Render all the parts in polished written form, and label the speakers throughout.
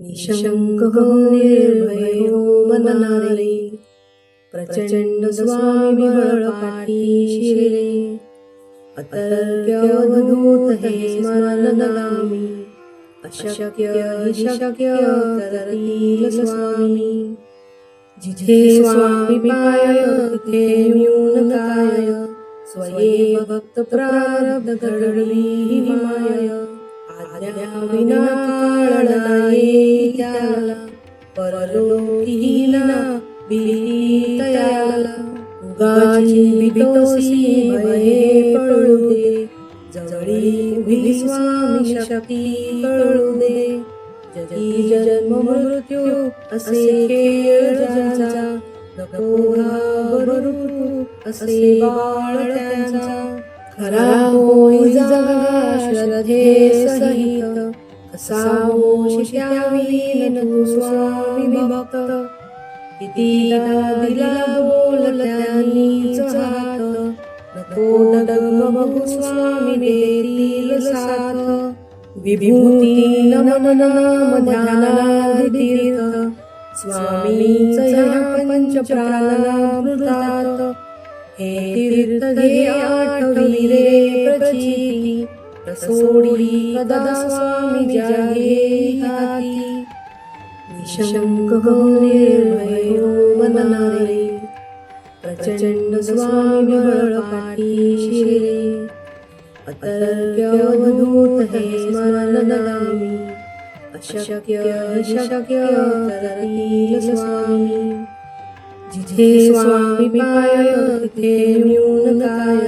Speaker 1: निशंक हो निर्भय हो मननारे, प्रचंड स्वामी बळ पाठीशी रे. अतर्क्य अवधूत हे स्मरणगामी, अशक्य हि शक्य करतील स्वामी. जिथे स्वामी पाय तिथे न्यून काय, स्वये भक्त प्रारब्ध घडवी माय. आज्ञा विना काळ नाही त्याला, परलोकीला भीती तयाला. उगाची भीतोसी भये पळू दे, जवळी उभी स्वामी शक्ती कळू दे. जगी जन्म मृत्यू असे खेळ ज्यांचा, नको घाबरू असे बाळ त्यांचा. खरा होई जगा श्रद्धे सहित, कसा होशील त्याविन तू स्वामी भक्त. कितीदा दिला बोल त्यांनीच हात, नको डगमगू स्वामी देतील साथ. विभूती नमन नाम ध्यानादि तीर्थ, स्वामींच या पंच प्राणामृतात. हे तीर्थ घे आठवी रे प्रचिती, सोडी कदा स्वामी जागे हाती. निशंक हो निर्भय हो मननारे, प्रचंड स्वामी बळ पाठीशी रे. अतर्क्य अवधूत हे स्मरणगामी, अशक्य हि शक्य करतील स्वामी. जिथे स्वामी पाय तिथे न्यून काय,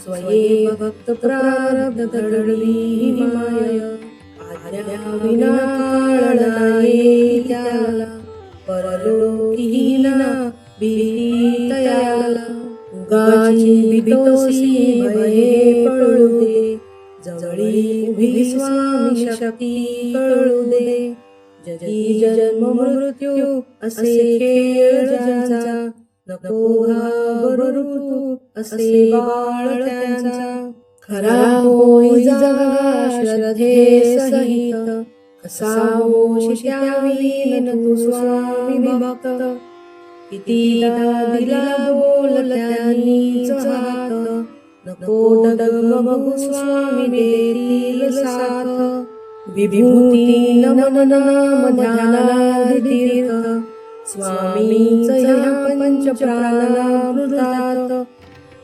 Speaker 1: स्वये भक्त प्रारब्ध घडवी माय. आज्ञा विना काळ नाही त्याला, परलोकीला भीती तयाला. उगाची भीतोसी भये पळू दे, जवळी उभी स्वामी शक्ती कळू दे. जगी जन्म मृत्यू असे खेळ ज्यांचा, नको घाबरू असे बाळ त्यांचा. खरा होई जगा श्रद्धे सहित, कसा होशील त्याविन तू स्वामी भक्त. कितीदा दिला बोल त्यांनीच हात, नको डगमगू स्वामी देतील साथ. विभूती नमन नाम ध्यानादि तीर्थ, स्वामींच या पंच प्राणामृतात.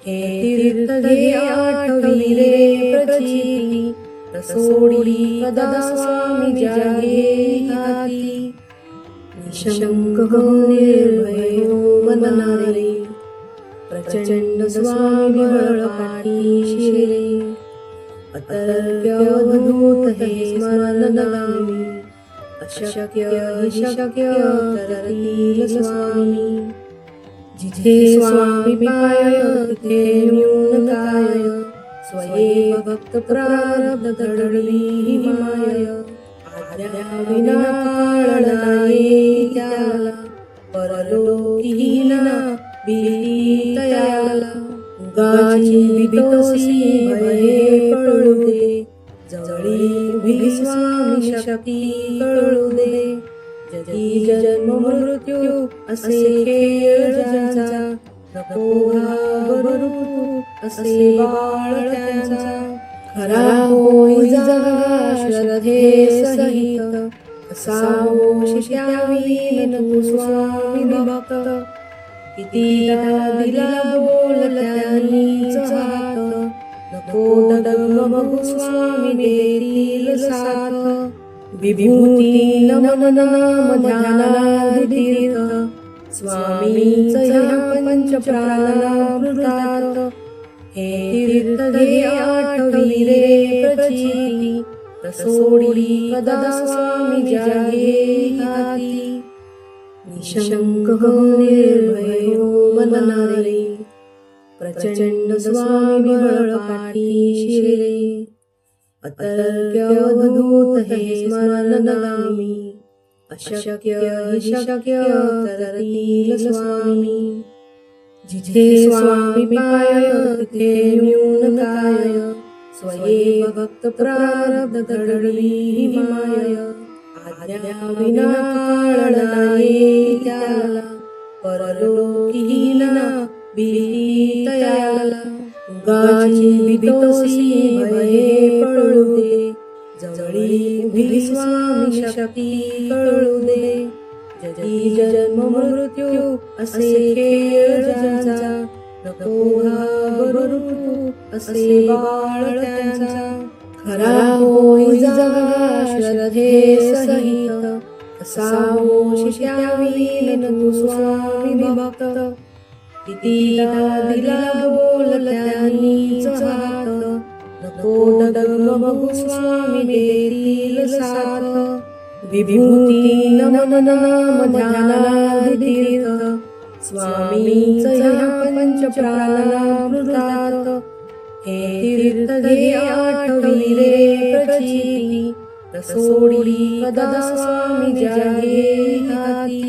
Speaker 1: हे तीर्थ घे आठवी रे प्रचिती, सोडी कदा स्वामी जागे हाती. निशंक हो निर्भय हो मननारे, प्रचंड स्वामी बळ पाठीशी रे. अतर्क्य अवधूत हे स्मरणगामी, अशक्य हि शक्य करतील स्वामी. जिथे स्वामी पाय तिथे न्यून काय, स्वये भक्त प्रारब्ध घडवी माय. आज्ञा विना काळ नाही त्याला, परलोकीला भीती तयाला. उगाची भीतोसी भये पळू दे, जवळी उभी स्वामी शक्ती कळू दे. जगी जन्म मृत्यू असे खेळ ज्यांचा, नको घाबरू असे बाळ त्यांचा. खरा होई जगा श्रद्धे सहित, कसा होशील त्याविन तू स्वामी भक्त. कितीदा दिला बोल त्यांनीच हात, नको डगमगू स्वामी देतील साथ. विभूती नमन नाम ध्यानादि तीर्थ, स्वामींच या पंच प्राणामृतात. हे तीर्थ घे आठवी रे प्रचिती, सोडी कदा स्वामी जागे हाती. निशंक हो निर्भय हो मननारे, प्रचंड स्वामी बळ पाठीशी रे. अतर्क्य अवधूत हे स्मरणगामी, अशक्य हि शक्य करतील स्वामी. जिथे स्वामी पाय तिथे न्यून काय, स्वये भक्त प्रारब्ध घडवी माय. आज्ञा विना काळ नाही त्याला, परलोकी ना भीती तयाला. उगाची भीतोसी भये पळू दे, जवळी उभी स्वामी शक्ती कळू दे. जगी जन्म मृत्यू असे खेळ ज्यांचा, नको घाबरू असे बाळ त्यांचा. खरा होई जगा श्रद्धे सहित, असावो शिष्यावीन तू स्वामी भक्त. कितीदा दिला बोल त्यांनीच हात, नको डगमगू स्वामी देतील साथ. विभूती नमन नाम ध्यानाधीर्थ, स्वामींच ह्या पंचप्राणामृतात. हे तीर्थ घे आठवी रे प्रचिती, सोडी कदा स्वामी जागे हाती.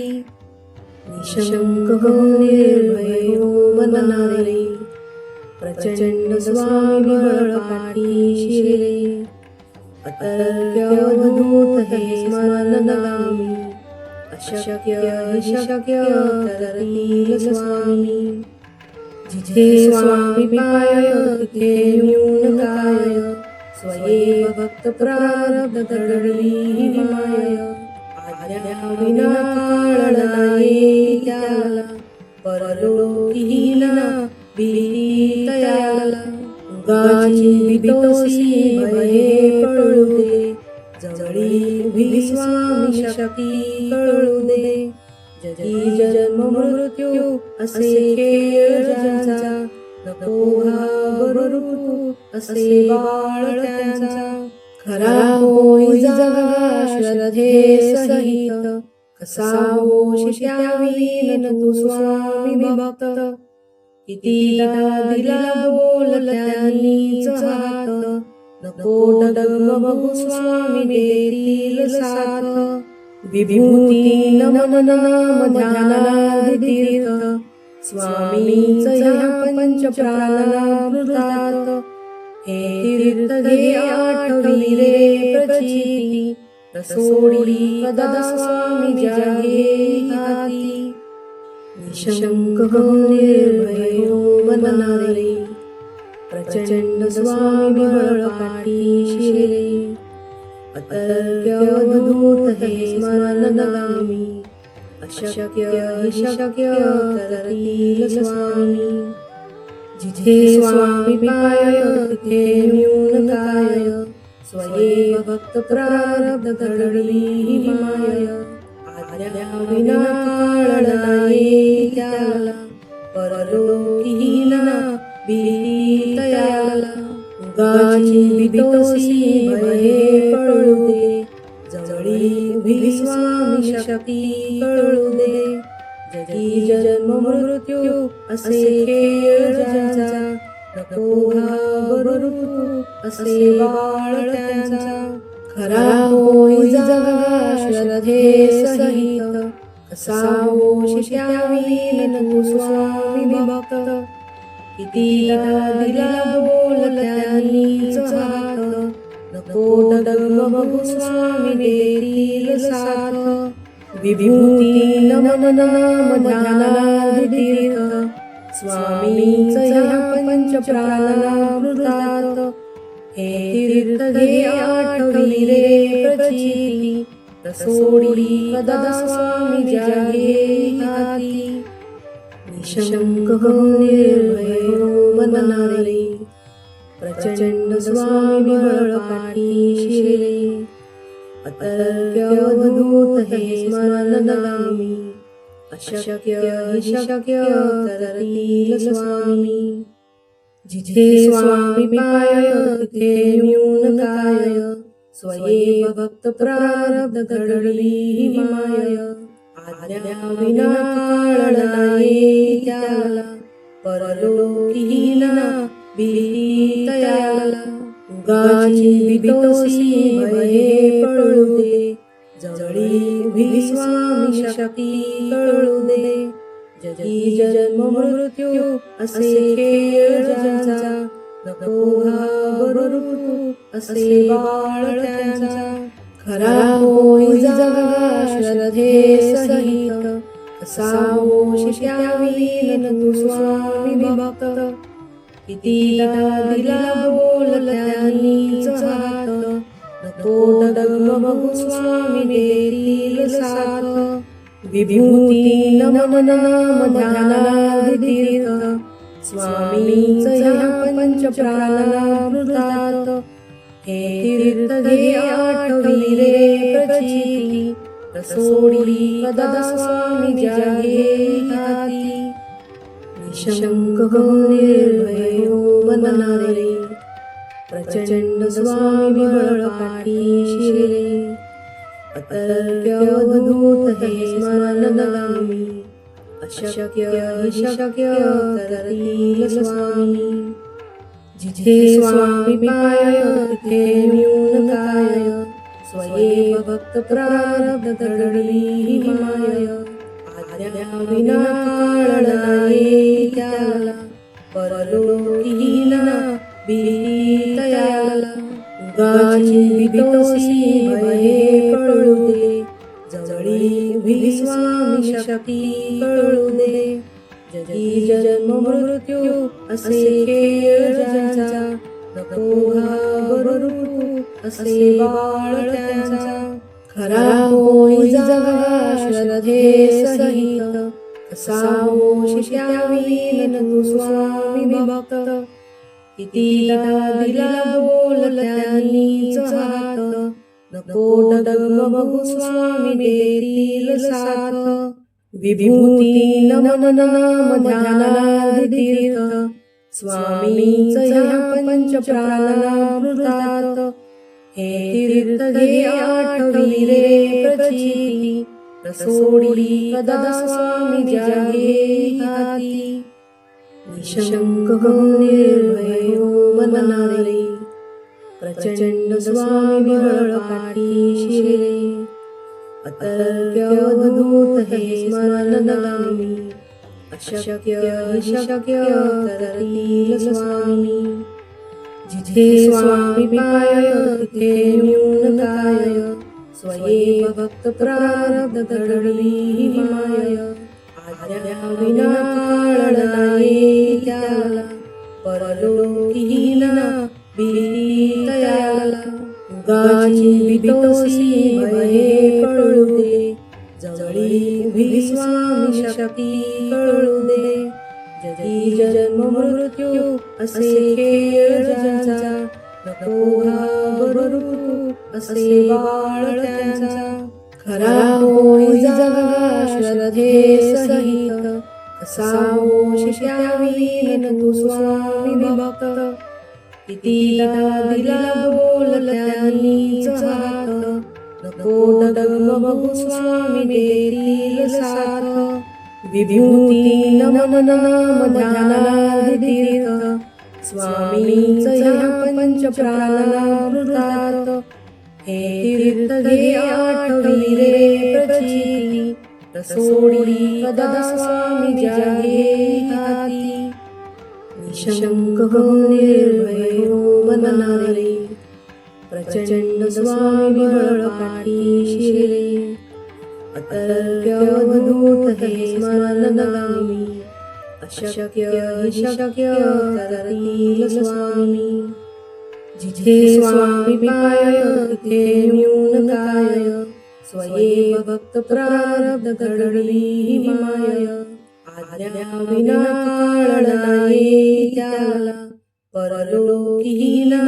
Speaker 1: निशंक हो निर्भय हो मनारे, प्रचंड स्वामी बळ पाठीशी रे. अतर्क्य अवधूत हे स्मरणगामी, अशक्य हि शक्य करतील स्वामी. जिथे स्वामी पाय तिथे न्यून काय, स्वये भक्त प्रारब्ध दडली माय. आज्ञा विना काळ नाही त्याला, परलोकी ना भीती तयाला. उगाची भीतोसी भये पळू दे, जवळी उभी स्वामी शक्ती कळू दे. जगी जन्म मृत्यू असे खेळ ज्यांचा, नको घाबरू असे बाळ त्यांचा. खरा होई जगा श्रद्धे सहित, कसावो शिष्यावीन तू स्वामी भक्त. कितीदा दिला बोल त्यांनीच हात, नको डगमगू स्वामी देतील साथ. विभूती नमन नाम ध्यानाधीर्थ, स्वामींच ह्या पंचप्राणामृतात. हे तीर्थ घे आठवी रे प्रचिती, सोडी कदा स्वामी जागे हाती. निशंक हो निर्भय हो मनारे, प्रचंड स्वामी बळ पाठीशी रे. अतर्क्य अवधूत हे स्मरणगामी, अशक्य हि शक्य करतील स्वामी. जिथे स्वामी पाय तिथे न्यून काय, स्वये भक्त प्रारब्ध दडली माय. आज्ञा विना काळ नाही त्याला, परलोकी ना भीती तयाला. उगाची भीतोसी भये पळू दे, जवळी उभी स्वामी शक्ती कळू दे. जगी जन्म मृत्यू असे खेळ ज्यांचा, नको घाबरू असे बाळ त्यांचा. खरा होई जगा श्रद्धे सहित, असावो शिष्यावीन तू स्वामी भक्त. कितीदा दिला बोल त्यांनीच हात, नको डगमगू स्वामी देतील साथ. विभूती नमन नाम ध्यानाधीर्थ, स्वामींच ह्या पंचप्राणामृतात. हे तीर्थ घे आठवी रे प्रचिती, सोडी कदा स्वामी जागे हाती. निशंक हो निर्भय हो मनारे, प्रचंड स्वामी बळ पाठीशी रे. अतर्क्य अवधूत हे स्मरणगामी, अशक्य हि शक्य करतील स्वामी. जिथे स्वामी पाय तिथे न्यून काय, स्वये भक्त प्रारब्ध दडली माय. आज्ञा विना काळ नाही त्याला, परलोकी ना भीती तयाला. उगाची भीतोसी भये पळू दे, जवळी उभी स्वामी शक्ती कळू दे. जगी जन्म मृत्यू असे खेळ ज्यांचा, नको घाबरू असे बाळ त्यांचा. खरा होई जगा श्रद्धे सहित, असावो शिष्याविन तू स्वामी भक्त. कितीदा दिला बोलत्यांनीच हात, नको डगमगू स्वामी देतील साथ. विभूती नमन नाम ध्यानादि तीर्थ, स्वामींच या पंचप्राणामृतात. हे तीर्थ घे आठवी रे प्रचिती, सोडी कदा स्वामी जागे हाती. निशंक हो निर्भय हो मनारे, प्रचंड स्वामी बळ पाठीशी रे. अतर्क्य अवधूत हे स्मरणगामी, अशक्य हि शक्य करतील स्वामी. जिथे स्वामी पाय तिथे न्यून काय, स्वये भक्त प्रारब्ध दडली माय. आज्ञा विना काळ नाही त्याला, परलोकीला भीती तयाला. उगाची भीतोसी भये कळू दे, जवळी उभी स्वामी शक्ती कळू दे. जगी जन्म मृत्यू असे खेळ ज्यांचा, नको घाबरू असे बाळ त्यांचा. खरा होई जगा श्रद्धे सहित, असावो शिष्याविन तू स्वामी भक्त. कितीदा दिला बोलत्यांनीच हात, नको डगमगू स्वामी देतील साथ. विभूती नमन नाम ध्यानादि तीर्थ, स्वामींच या पंचप्राणामृतात. हे तीर्थ घे आठवी रे प्रचिती, सोडी कदा स्वामी जागे हाती. निशंक हो निर्भय हो मनारे, प्रचंड स्वामी बळ पाठीशी रे. अतर्क्य अवधूत हे स्मरणगामी, अशक्य हि शक्य करतील स्वामी. जिथे स्वामी पाय तिथे न्यून काय, स्वये भक्त प्रारब्ध दडली माय. आज्ञा विना काळ नाही त्याला, परलोकीला भीती तयाला. उगाची भीतोसी भये कळू दे, जवळी उभी स्वामी शक्ती कळू दे. जगी जन्म मृत्यू असे खेळ ज्यांचा, नको घाबरू असे बाळ त्यांचा. खरा होई जगा श्रद्धे सहित, असावो शिष्याविन तू स्वामी भक्त. कितीदा दिला बोलत्यांनीच हात, नको डगमगू स्वामी देतील साथ. विभूती नमन नाम ध्यानादि तीर्थ, स्वामींच या पंचप्राणामृतात. हे तीर्थ घे आठवी रे प्रचिती, सोडी कदा स्वामी जागे हाती. निशंक हो निर्भय हो मनारे, प्रचंड स्वामी बळ पाठीशी रे. अतर्क्य अवधूत हे स्मरणगामी, अशक्य हि शक्य करतील स्वामी. जिथे स्वामी पाय तिथे न्यून काय, स्वये भक्त प्रारब्ध दडली माय. आज्ञा विना काळ नाही त्याला, परलोकीला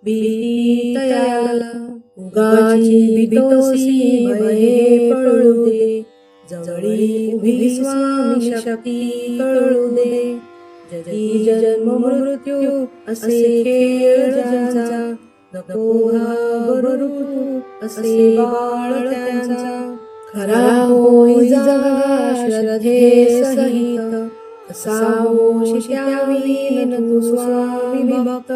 Speaker 1: भीती तयाला. उगाची भीतोसी भये कळू दे, जवळी उभी स्वामी शक्ती कळू दे. जगी जन्म मृत्यू असे खेळ ज्यांचा, नको घाबरू असे बाळ त्यांचा. खरा होई जगा श्रद्धे सहित, असावो शिष्याविन तू स्वामी भक्त.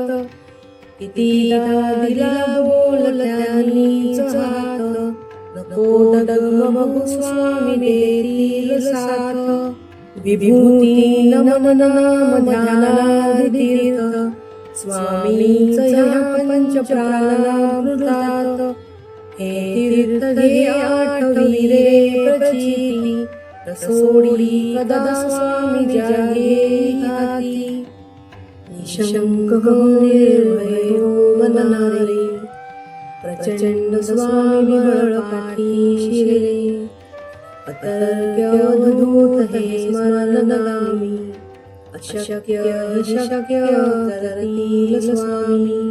Speaker 1: कितीदा दिला बोलत्यांनीच हात, नको डगमगू स्वामी देतील साथ. विभूती नमन नाम ध्यानादि तीर्थ, स्वामींच या पंचप्राणामृतात. हे तीर्थ घे आठवी रे प्रचिती, रसोडी कदा स्वामी जागे हाती. निशंक हो निर्भय हो मनारे, प्रचंड स्वामी बळ पाठीशी रे. अतर्क्य अवधूत हे स्मरणगामी, अशक्य हि शक्य करतील स्वामी.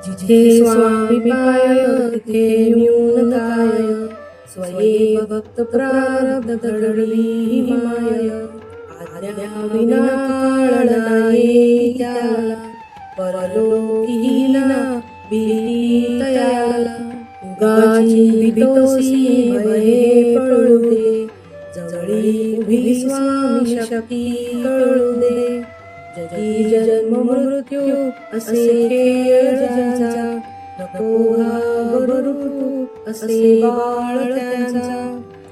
Speaker 1: जिथे स्वामी पाय तिथे न्यून काय, स्वये भक्त प्रारब्ध घडली माय. आज्ञा विना काळ नाही त्याला, परलोकी ना भीती तयाला. उगाची भीतोसी भये पळू दे, जवळी उभी स्वामी शक्ती कळू दे. जगी जन्म मृत्यू असे खेळ ज्यांचा, नको घाबरू असे बाळ त्यांचा.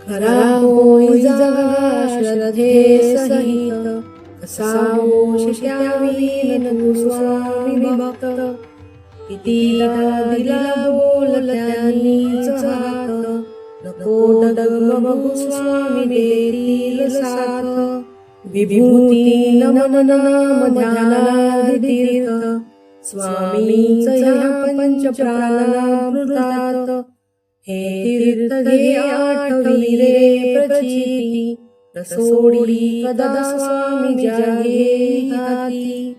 Speaker 1: खरा होई जगा श्रद्धे सहित, कसा मोक्ष त्याविन तू स्वामी भक्त. कितीदा दिला बोल त्यांनीच हात, नको डगमगू स्वामी देतील साथ. विभूती नमन नाम ध्यानादितीर्थ, स्वामींच ह्या पंच प्राणामृतात. हे तीर्थ घे आठवी रे प्रचिती, रसोडी कदा स्वामी जागे हाती.